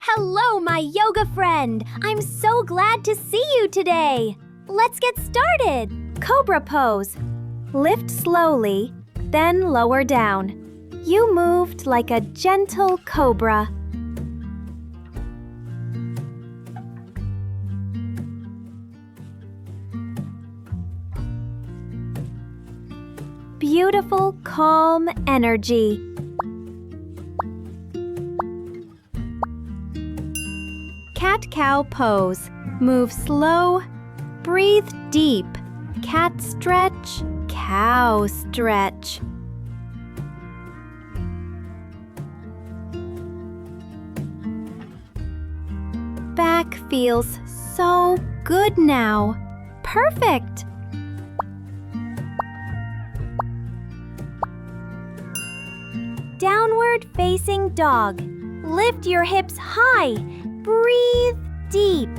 Hello, my yoga friend! I'm so glad to see you today! Let's get started! Cobra pose. Lift slowly, then lower down. You moved like a gentle cobra. Beautiful, calm energy. Cat-cow pose. Move slow. Breathe deep. Cat stretch, cow stretch. Back feels so good now. Perfect! Downward facing dog. Lift your hips high. Breathe deep.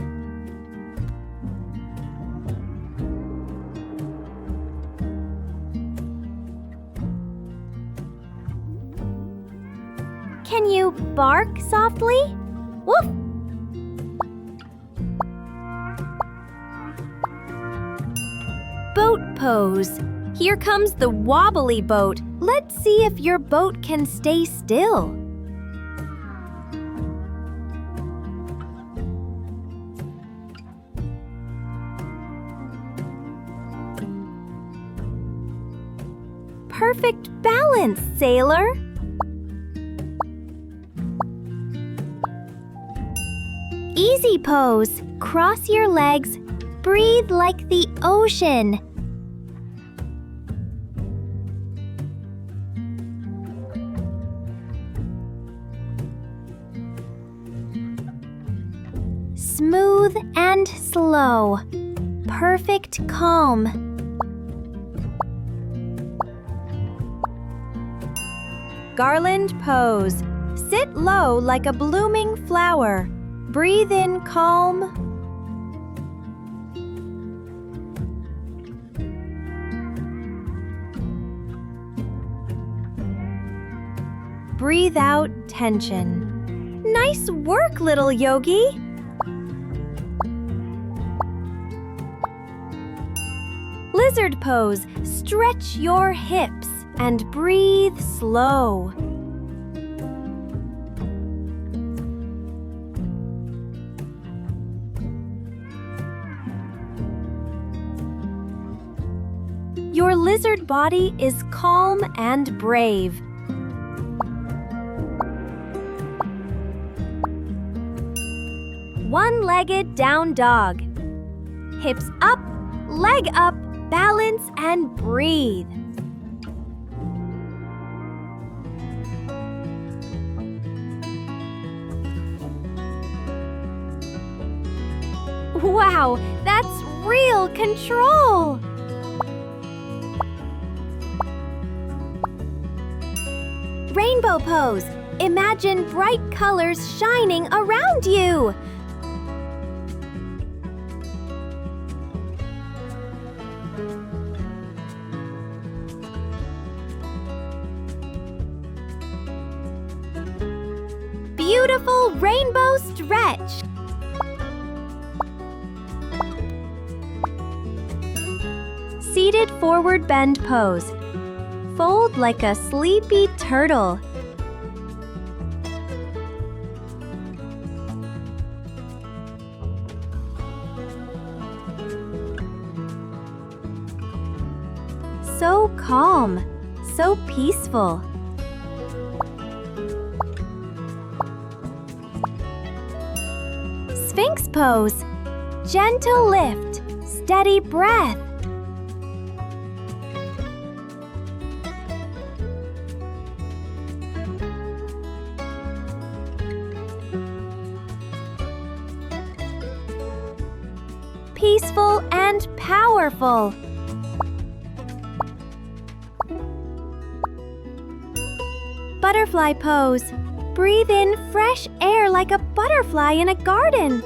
Can you bark softly? Woof! Boat pose. Here comes the wobbly boat. Let's see if your boat can stay still. Perfect balance, sailor. Easy pose. Cross your legs. Breathe like the ocean. Smooth and slow. Perfect calm. Garland pose. Sit low like a blooming flower. Breathe in calm. Breathe out tension. Nice work, little yogi. Lizard pose. Stretch your hips and breathe slow. Your lizard body is calm and brave. One-legged down dog. Hips up, leg up, balance and breathe. Wow, that's real control! Rainbow pose. Imagine bright colors shining around you. Beautiful rainbow stretch. Seated forward bend pose. Fold like a sleepy turtle. So calm, so peaceful. Sphinx pose. Gentle lift, steady breath. Peaceful and powerful. Butterfly pose. Breathe in fresh air like a butterfly in a garden.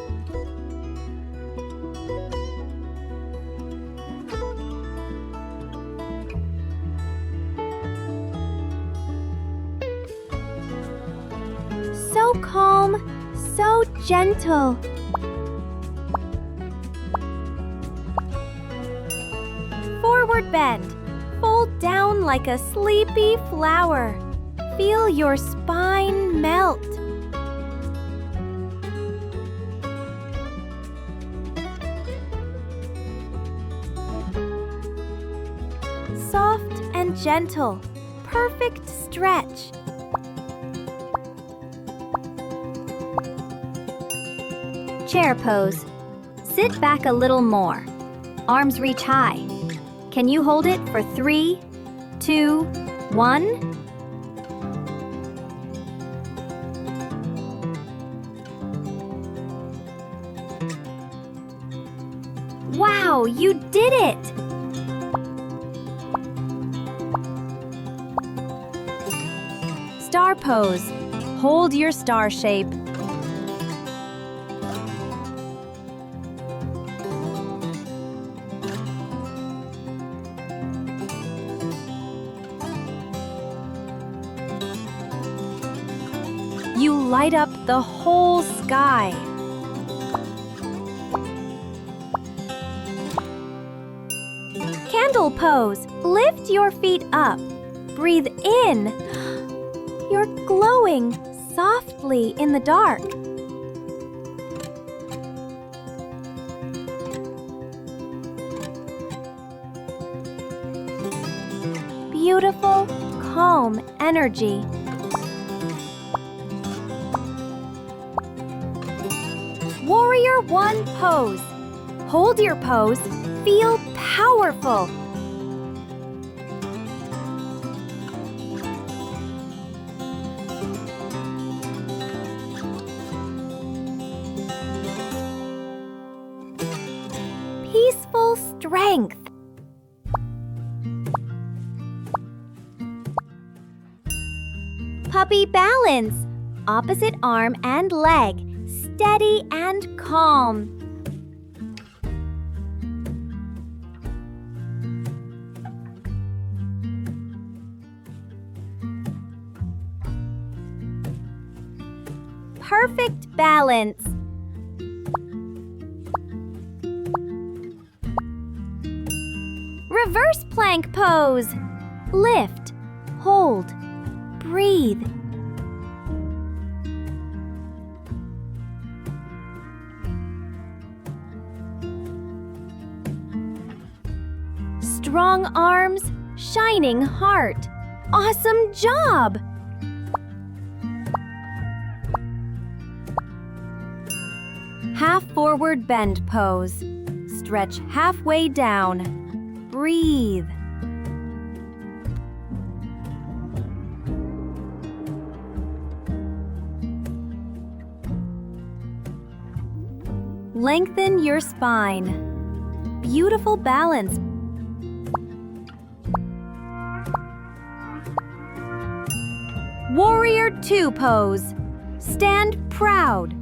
So calm, so gentle. Forward bend. Fold down like a sleepy flower. Feel your spine melt. Soft and gentle. Perfect stretch. Chair pose. Sit back a little more. Arms reach high. Can you hold it for 3, 2, 1? Wow, you did it! Star pose. Hold your star shape. You light up the whole sky. Candle pose. Lift your feet up. Breathe in. You're glowing softly in the dark. Beautiful, calm energy. Warrior One pose. Hold your pose. Feel powerful. Peaceful strength. Puppy balance. Opposite arm and leg. Steady and calm. Perfect balance. Reverse plank pose. Lift, hold, breathe. Strong arms, shining heart. Awesome job! Half forward bend pose. Stretch halfway down. Breathe. Lengthen your spine. Beautiful balance. Warrior Two pose. Stand proud.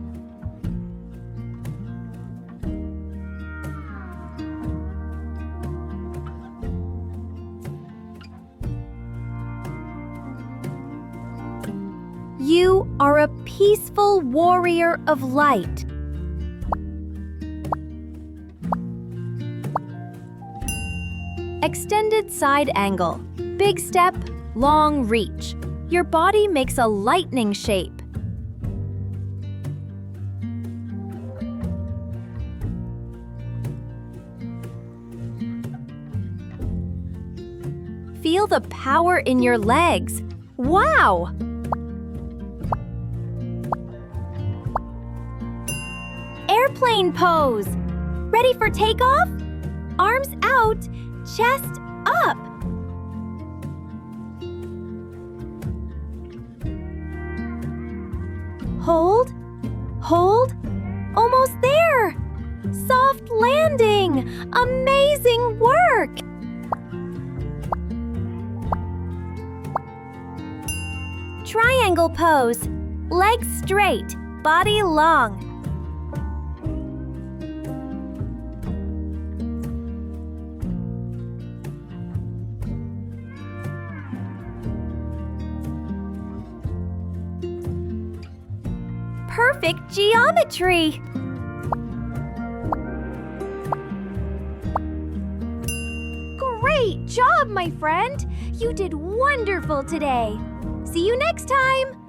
You are a peaceful warrior of light. Extended side angle. Big step, long reach. Your body makes a lightning shape. Feel the power in your legs. Wow! Airplane pose. Ready for takeoff? Arms out, chest up. Hold, hold, almost there. Soft landing. Amazing work. Triangle pose. Legs straight, body long. perfect geometry! Great job, my friend! You did wonderful today! See you next time!